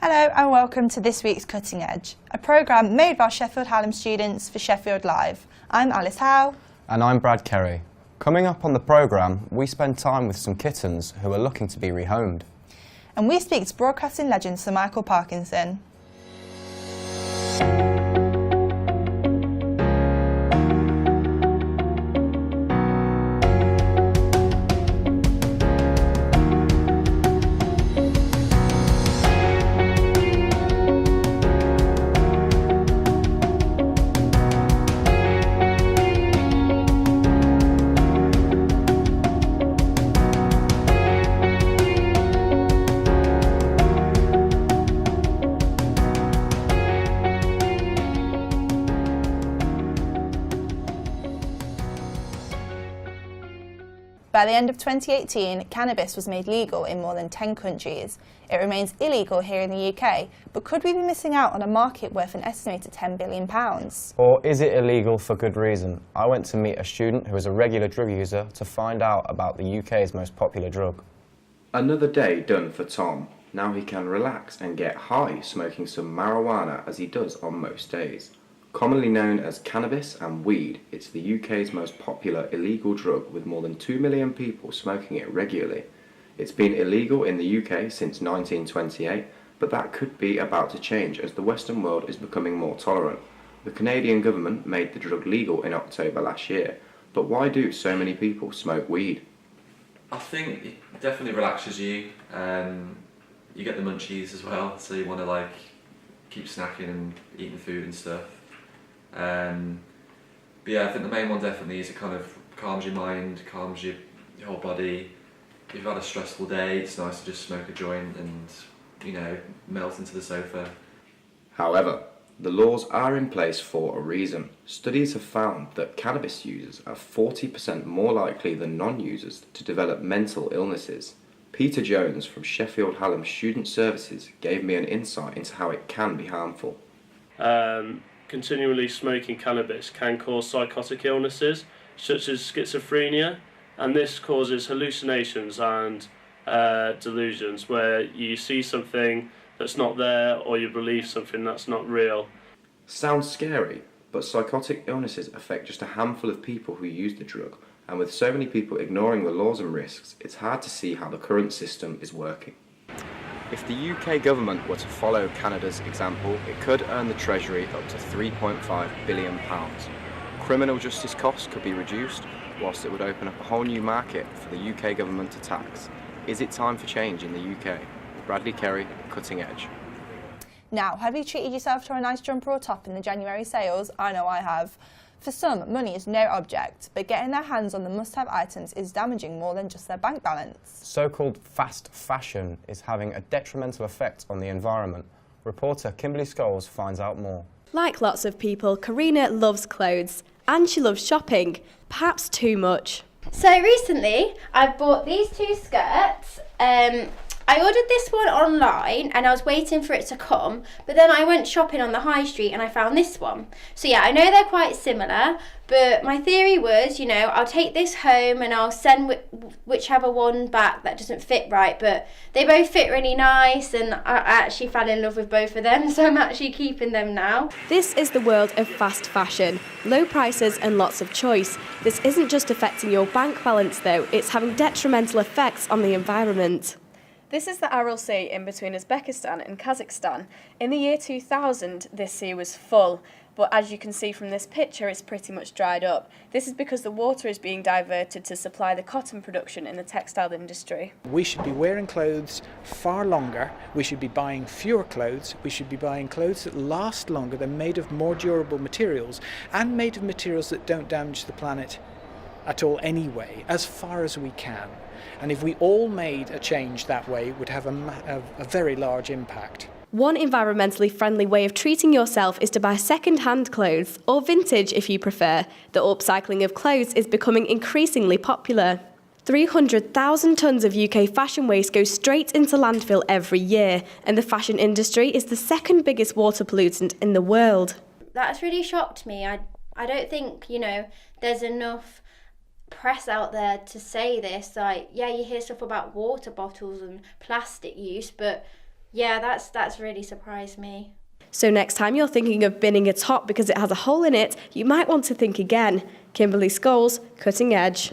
Hello and welcome to this week's Cutting Edge, a programme made by Sheffield Hallam students for Sheffield Live. I'm Alice Howe. And I'm Brad Kerry. Coming up on the programme, we spend time with some kittens who are looking to be rehomed. And we speak to broadcasting legend Sir Michael Parkinson. By the end of 2018, cannabis was made legal in more than 10 countries. It remains illegal here in the UK, but could we be missing out on a market worth an estimated £10 billion? Or is it illegal for good reason? I went to meet a student who is a regular drug user to find out about the UK's most popular drug. Another day done for Tom. Now he can relax and get high smoking some marijuana as he does on most days. Commonly known as cannabis and weed, it's the UK's most popular illegal drug with more than 2 million people smoking it regularly. It's been illegal in the UK since 1928, but that could be about to change as the Western world is becoming more tolerant. The Canadian government made the drug legal in October last year, but why do so many people smoke weed? I think it definitely relaxes you. You get the munchies as well, so you want to keep snacking and eating food and stuff. But yeah, I think the main one definitely is it kind of calms your mind, calms your whole body. If you've had a stressful day, it's nice to just smoke a joint and, melt into the sofa. However, the laws are in place for a reason. Studies have found that cannabis users are 40% more likely than non-users to develop mental illnesses. Peter Jones from Sheffield Hallam Student Services gave me an insight into how it can be harmful. Continually smoking cannabis can cause psychotic illnesses such as schizophrenia, and this causes hallucinations and delusions where you see something that's not there or you believe something that's not real. Sounds scary, but psychotic illnesses affect just a handful of people who use the drug, and with so many people ignoring the laws and risks, it's hard to see how the current system is working. If the UK government were to follow Canada's example, it could earn the Treasury up to £3.5 billion. Criminal justice costs could be reduced, whilst it would open up a whole new market for the UK government to tax. Is it time for change in the UK? Bradley Kerry, Cutting Edge. Now, have you treated yourself to a nice jumper or top in the January sales? I know I have. For some, money is no object, but getting their hands on the must-have items is damaging more than just their bank balance. So-called fast fashion is having a detrimental effect on the environment. Reporter Kimberly Scholes finds out more. Like lots of people, Karina loves clothes and she loves shopping, perhaps too much. So recently I've bought these two skirts. I ordered this one online and I was waiting for it to come, but then I went shopping on the high street and I found this one. So yeah, I know they're quite similar, but my theory was, I'll take this home and I'll send whichever one back that doesn't fit right, but they both fit really nice and I actually fell in love with both of them, so I'm actually keeping them now. This is the world of fast fashion. Low prices and lots of choice. This isn't just affecting your bank balance though, it's having detrimental effects on the environment. This is the Aral Sea in between Uzbekistan and Kazakhstan. In the year 2000, this sea was full, but as you can see from this picture, it's pretty much dried up. This is because the water is being diverted to supply the cotton production in the textile industry. We should be wearing clothes far longer, we should be buying fewer clothes, we should be buying clothes that last longer, they're made of more durable materials, and made of materials that don't damage the planet at all anyway, as far as we can. And if we all made a change that way, it would have a very large impact. One environmentally friendly way of treating yourself is to buy second-hand clothes, or vintage if you prefer. The upcycling of clothes is becoming increasingly popular. 300,000 tonnes of UK fashion waste goes straight into landfill every year, and the fashion industry is the second biggest water pollutant in the world. That's really shocked me. I don't think, there's enough press out there to say this. You hear stuff about water bottles and plastic use, but Yeah, that's really surprised me. So next time you're thinking of binning a top because it has a hole in it, you might want to think again. Kimberly Scholes, Cutting Edge.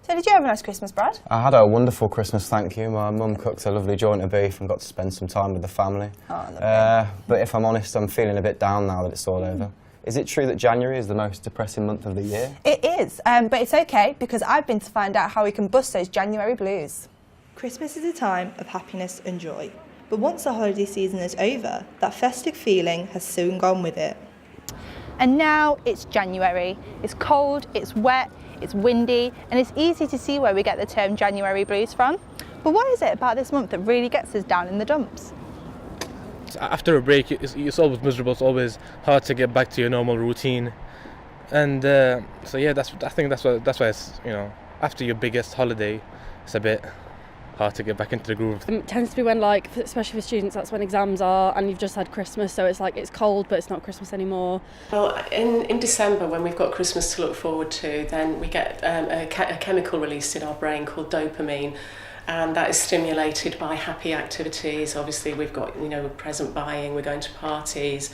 So did you have a nice Christmas, Brad? I had a wonderful Christmas, thank you. My mum cooked a lovely joint of beef and got to spend some time with the family. Oh, lovely. But if I'm honest, I'm feeling a bit down now that it's all over. Is it true that January is the most depressing month of the year? It is, but it's okay because I've been to find out how we can bust those January blues. Christmas is a time of happiness and joy, but once the holiday season is over, that festive feeling has soon gone with it. And now it's January. It's cold, it's wet, it's windy, and it's easy to see where we get the term January blues from. But what is it about this month that really gets us down in the dumps? After a break, it's always miserable. It's always hard to get back to your normal routine, and so yeah, I think that's why it's, you know, after your biggest holiday, it's a bit hard to get back into the groove. It tends to be when, like, especially for students, that's when exams are, and you've just had Christmas, so it's like it's cold, but it's not Christmas anymore. Well, in December, when we've got Christmas to look forward to, then we get a chemical released in our brain called dopamine. And that is stimulated by happy activities. Obviously, we've got, you know, present buying, we're going to parties,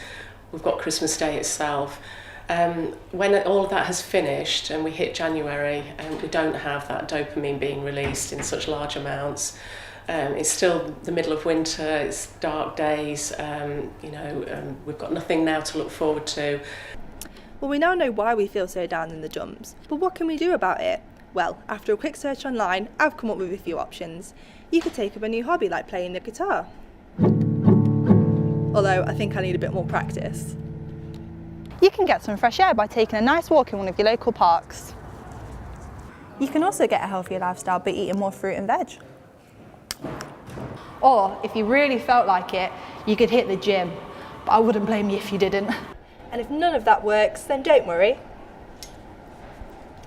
we've got Christmas Day itself. When all of that has finished and we hit January and we don't have that dopamine being released in such large amounts, it's still the middle of winter, it's dark days, we've got nothing now to look forward to. Well, we now know why we feel so down in the dumps, but what can we do about it? Well, after a quick search online, I've come up with a few options. You could take up a new hobby like playing the guitar. Although I think I need a bit more practice. You can get some fresh air by taking a nice walk in one of your local parks. You can also get a healthier lifestyle by eating more fruit and veg. Or, if you really felt like it, you could hit the gym. But I wouldn't blame you if you didn't. And if none of that works, then don't worry.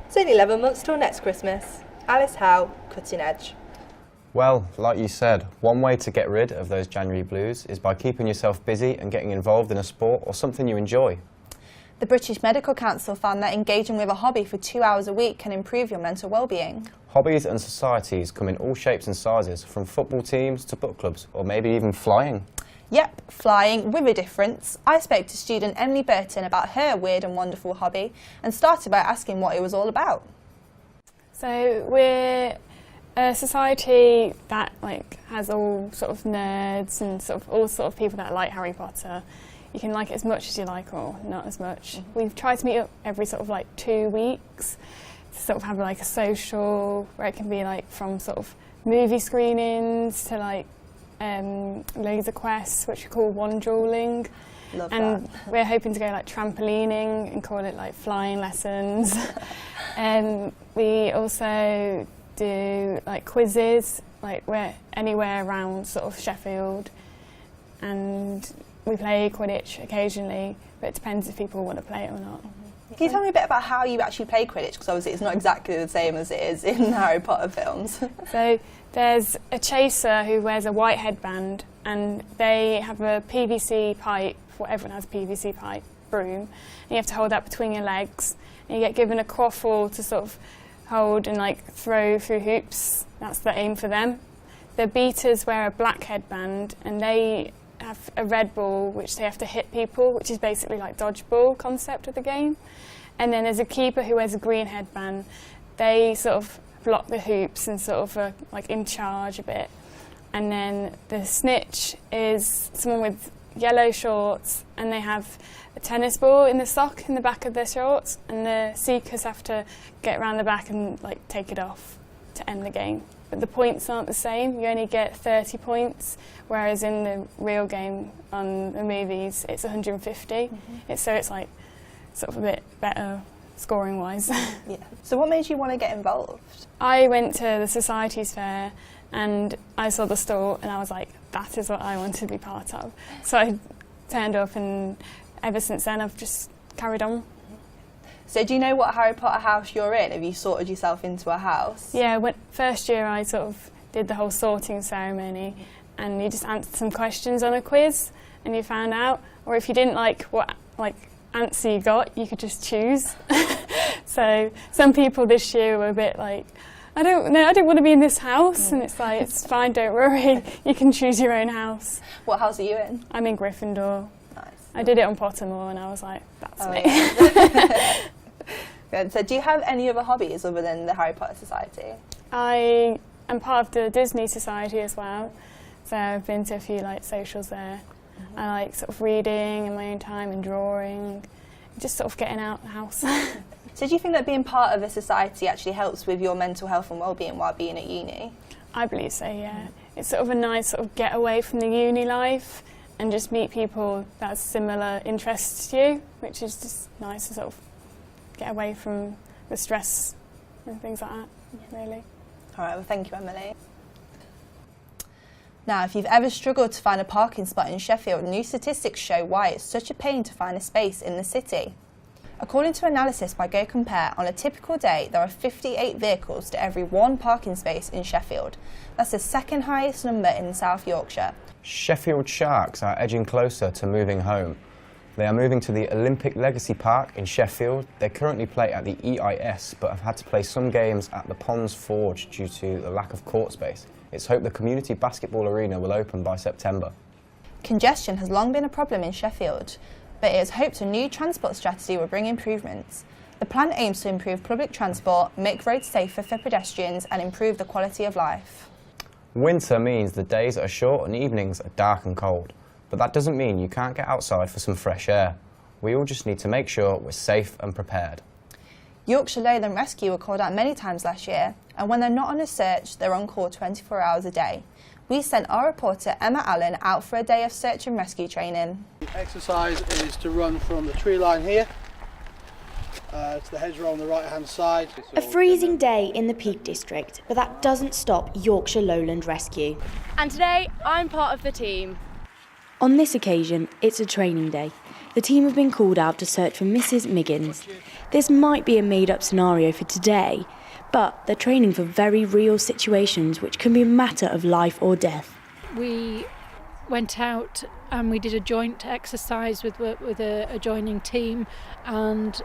It's only 11 months till next Christmas. Alice Howe, Cutting Edge. Well, like you said, one way to get rid of those January blues is by keeping yourself busy and getting involved in a sport or something you enjoy. The British Medical Council found that engaging with a hobby for 2 hours a week can improve your mental well-being. Hobbies and societies come in all shapes and sizes, from football teams to book clubs, or maybe even flying. Yep, flying with a difference. I spoke to student Emily Burton about her weird and wonderful hobby and started by asking what it was all about. So we're a society that has all sort of nerds and all sort of people that like Harry Potter. You can like it as much as you like or not as much. We've tried to meet up every 2 weeks to have a social where it can be from movie screenings to laser quests, which we call wand dueling. Love and that. We're hoping to go trampolining and call it flying lessons. And we also do quizzes, we're anywhere around Sheffield, and we play Quidditch occasionally, but it depends if people want to play it or not. Can you tell me a bit about how you actually play Quidditch? Because obviously it's not exactly the same as it is in Harry Potter films. So there's a chaser who wears a white headband, and they have a PVC pipe, everyone has a PVC pipe, broom, and you have to hold that between your legs, and you get given a quaffle to hold and throw through hoops. That's the aim for them. The beaters wear a black headband, and they have a red ball which they have to hit people, which is basically dodgeball concept of the game. And then there's a keeper who wears a green headband. They block the hoops and are in charge a bit. And then the snitch is someone with yellow shorts, and they have a tennis ball in the sock in the back of their shorts, and the seekers have to get around the back and take it off to end the game. But the points aren't the same. You only get 30 points, whereas in the real game on the movies it's 150. Mm-hmm. So it's a bit better scoring wise. Yeah. So what made you want to get involved? I went to the Societies Fair and I saw the stall and I was like, that is what I want to be part of. So I turned up, and ever since then I've just carried on. So do you know what Harry Potter house you're in? Have you sorted yourself into a house? Yeah, first year I did the whole sorting ceremony, and you just answered some questions on a quiz and you found out. Or if you didn't like what answer you got, you could just choose. So some people this year were a bit I don't want to be in this house. And it's like, it's fine, don't worry, you can choose your own house. What house are you in? I'm in Gryffindor. Nice. I did it on Pottermore and I was like, that's me. Yeah. Good. So do you have any other hobbies other than the Harry Potter Society? I am part of the Disney Society as well. So I've been to a few like socials there. I like sort of reading in my own time and drawing, just sort of getting out the house. So do you think that being part of a society actually helps with your mental health and well-being while being at uni? I believe so, yeah. It's sort of a nice sort of get away from the uni life and just meet people that have similar interests to you, which is just nice to sort of get away from the stress and things like that, really. All right, well, thank you, Emily. Now, if you've ever struggled to find a parking spot in Sheffield, new statistics show why it's such a pain to find a space in the city. According to analysis by Go Compare, on a typical day, there are 58 vehicles to every 1 parking space in Sheffield. That's the second highest number in South Yorkshire. Sheffield Sharks are edging closer to moving home. They are moving to the Olympic Legacy Park in Sheffield. They currently play at the EIS, but have had to play some games at the Ponds Forge due to the lack of court space. It's hoped the community basketball arena will open by September. Congestion has long been a problem in Sheffield, but it is hoped a new transport strategy will bring improvements. The plan aims to improve public transport, make roads safer for pedestrians and improve the quality of life. Winter means the days are short and evenings are dark and cold. But that doesn't mean you can't get outside for some fresh air. We all just need to make sure we're safe and prepared. Yorkshire Lowland Rescue were called out many times last year, and when they're not on a search, they're on call 24 hours a day. We sent our reporter Emma Allen out for a day of search and rescue training. The exercise is to run from the tree line here to the hedgerow on the right hand side. A freezing day in the Peak District, but that doesn't stop Yorkshire Lowland Rescue. And today, I'm part of the team. On this occasion, it's a training day. The team have been called out to search for Mrs. Miggins. This might be a made-up scenario for today, but they're training for very real situations which can be a matter of life or death. We went out and we did a joint exercise with a adjoining team, and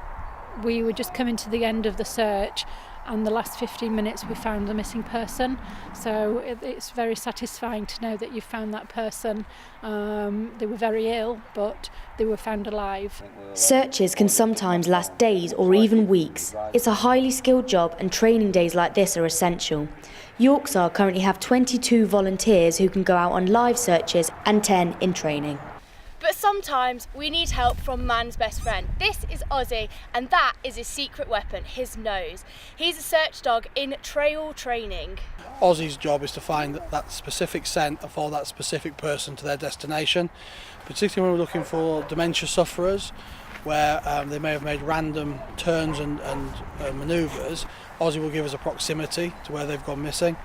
we were just coming to the end of the search, and the last 15 minutes we found the missing person. So it's very satisfying to know that you found that person. They were very ill, but they were found alive. Searches can sometimes last days or even weeks. It's a highly skilled job, and training days like this are essential. Yorkshire currently have 22 volunteers who can go out on live searches and 10 in training. But sometimes we need help from man's best friend. This is Ozzy, and that is his secret weapon, his nose. He's a search dog in trail training. Ozzy's job is to find that specific scent for that specific person to their destination, particularly when we're looking for dementia sufferers, where they may have made random turns and manoeuvres. Ozzy will give us a proximity to where they've gone missing.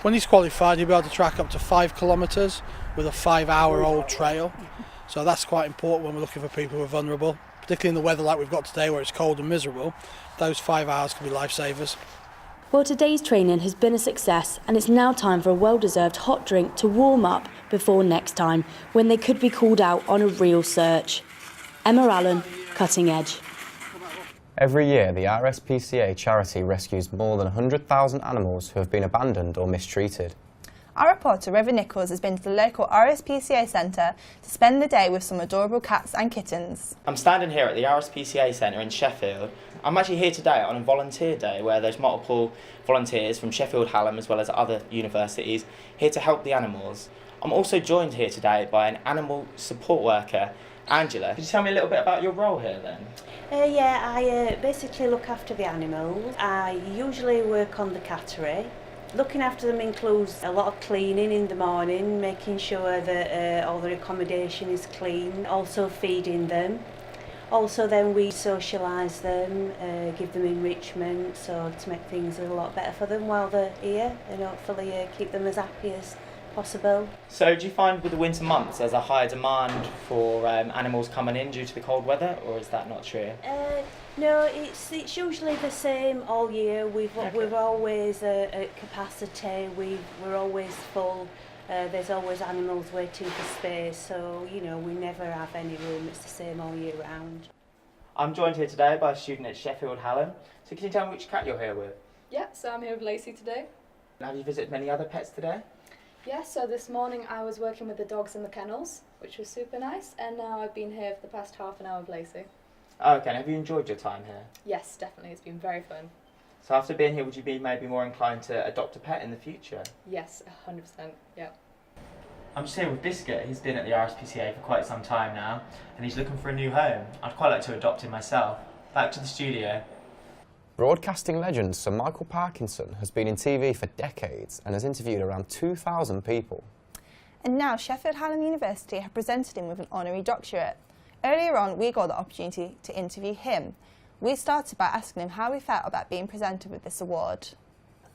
When he's qualified, he'll be able to track up to 5 kilometres with a 5-hour-old trail. So that's quite important when we're looking for people who are vulnerable, particularly in the weather like we've got today where it's cold and miserable. Those 5 hours can be lifesavers. Well, today's training has been a success, and it's now time for a well-deserved hot drink to warm up before next time, when they could be called out on a real search. Emma Allen, Cutting Edge. Every year, the RSPCA charity rescues more than 100,000 animals who have been abandoned or mistreated. Our reporter River Nichols has been to the local RSPCA centre to spend the day with some adorable cats and kittens. I'm standing here at the RSPCA centre in Sheffield. I'm actually here today on a volunteer day where there's multiple volunteers from Sheffield, Hallam as well as other universities here to help the animals. I'm also joined here today by an animal support worker, Angela. Could you tell me a little bit about your role here then? I basically look after the animals. I usually work on the cattery. Looking after them includes a lot of cleaning in the morning, making sure that all their accommodation is clean, also feeding them. Also then we socialise them, give them enrichment, so to make things a lot better for them while they're here, and hopefully keep them as happy as possible. So do you find with the winter months there's a higher demand for animals coming in due to the cold weather, or is that not true? No, it's usually the same all year. We're always at capacity. We're always full. There's always animals waiting for space, so we never have any room. It's the same all year round. I'm joined here today by a student at Sheffield Hallam. So can you tell me which cat you're here with? Yeah, so I'm here with Lacey today. Have you visited many other pets today? Yeah, so this morning I was working with the dogs in the kennels, which was super nice, and now I've been here for the past half an hour with Lacey. Oh, okay, and have you enjoyed your time here? Yes, definitely, it's been very fun. So after being here, would you be maybe more inclined to adopt a pet in the future? Yes, 100%, yeah. I'm just here with Biscuit. He's been at the RSPCA for quite some time now, and he's looking for a new home. I'd quite like to adopt him myself. Back to the studio. Broadcasting legend Sir Michael Parkinson has been in TV for decades and has interviewed around 2,000 people. And now Sheffield Hallam University have presented him with an honorary doctorate. Earlier on, we got the opportunity to interview him. We started by asking him how he felt about being presented with this award.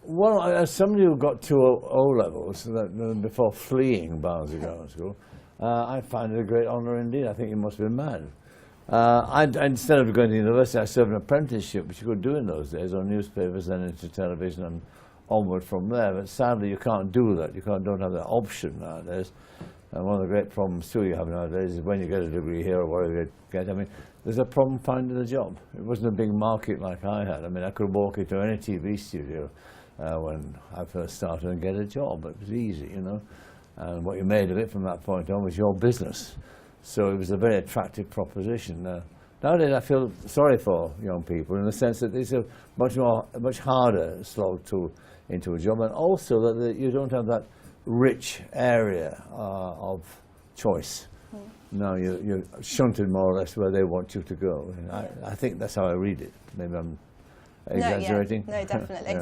Well, as somebody who got to O-levels before fleeing Barnsley Grammar School, I find it a great honour indeed. I think you must be mad. Instead of going to university, I served an apprenticeship, which you could do in those days, on newspapers, then into television and onward from there. But sadly, you can't do that. You don't have that option nowadays. And one of the great problems, too, you have nowadays is when you get a degree here or whatever you get, I mean, there's a problem finding a job. It wasn't a big market like I had. I mean, I could walk into any TV studio when I first started and get a job. It was easy, you know. And what you made of it from that point on was your business. So it was a very attractive proposition. Nowadays, I feel sorry for young people in the sense that it's a much harder slog into a job, and also that you don't have that rich area of choice. No, you're shunted more or less where they want you to go. I think that's how I read it. Maybe I'm exaggerating. No, definitely.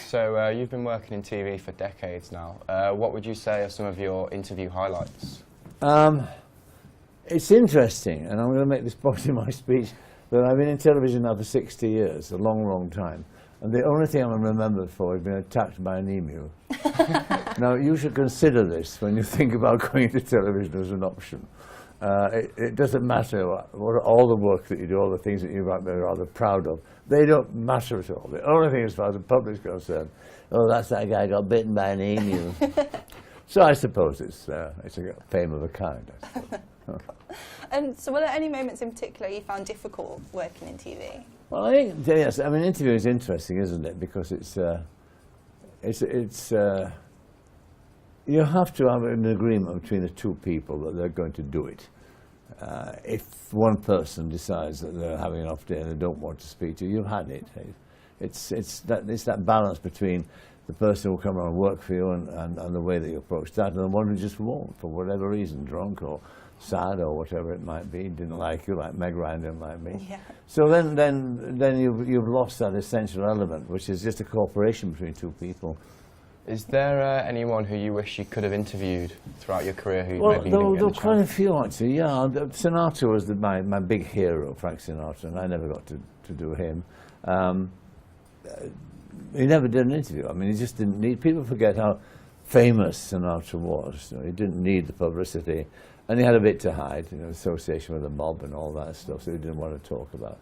So you've been working in TV for decades now. What would you say are some of your interview highlights? It's interesting, and I'm going to make this point in my speech, that I've been in television now for 60 years, a long, long time. And the only thing I'm remembered for is being attacked by an emu. Now, you should consider this when you think about going into television as an option. It doesn't matter what all the work that you do, all the things that you might be rather proud of. They don't matter at all. The only thing as far as the public's concerned, oh, that's that guy got bitten by an emu. So I suppose it's a fame of a kind, I suppose. And so were there any moments in particular you found difficult working in TV? Well, I think, yes, I mean, interviewing is interesting, isn't it? Because you have to have an agreement between the two people that they're going to do it. If one person decides that they're having an off day and they don't want to speak to you, you've had it. It's that balance between the person who will come around and work for you and the way that you approach that, and the one who just won't, for whatever reason, drunk or sad or whatever it might be, didn't like you, like Meg Ryan didn't like me. Yeah. So then you've lost that essential element, which is just a cooperation between two people. Is there anyone who you wish you could have interviewed throughout your career who well, maybe you didn't get there were the quite a chance? few actually, yeah. Sinatra was my big hero, Frank Sinatra, and I never got to do him. He never did an interview. I mean, he just didn't need, people forget how famous Sinatra was. You know, he didn't need the publicity, and he had a bit to hide, you know, association with the mob and all that stuff, so he didn't want to talk about.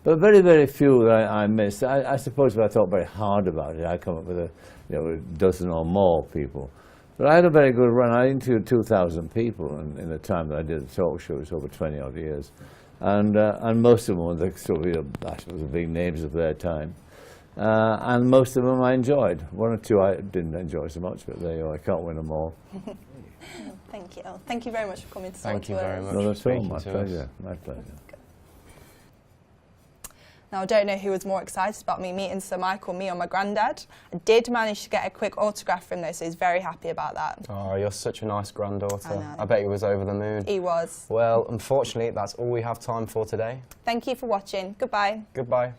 But very, very few that I missed. I suppose if I thought very hard about it, I'd come up with a dozen or more people. But I had a very good run. I interviewed 2,000 people in the time that I did the talk shows, over 20 odd years, and most of them were the big names of their time. And most of them I enjoyed. One or two I didn't enjoy so much, but there you go, I can't win them all. Thank you. Thank you very much for coming to talk to us. Thank you very much. No, that's all. My to pleasure. us. My pleasure. Now, I don't know who was more excited about me meeting Sir Michael, me or my granddad. I did manage to get a quick autograph from him though, so he's very happy about that. Oh, you're such a nice granddaughter. I know. I bet he was over the moon. He was. Well, unfortunately, that's all we have time for today. Thank you for watching. Goodbye. Goodbye.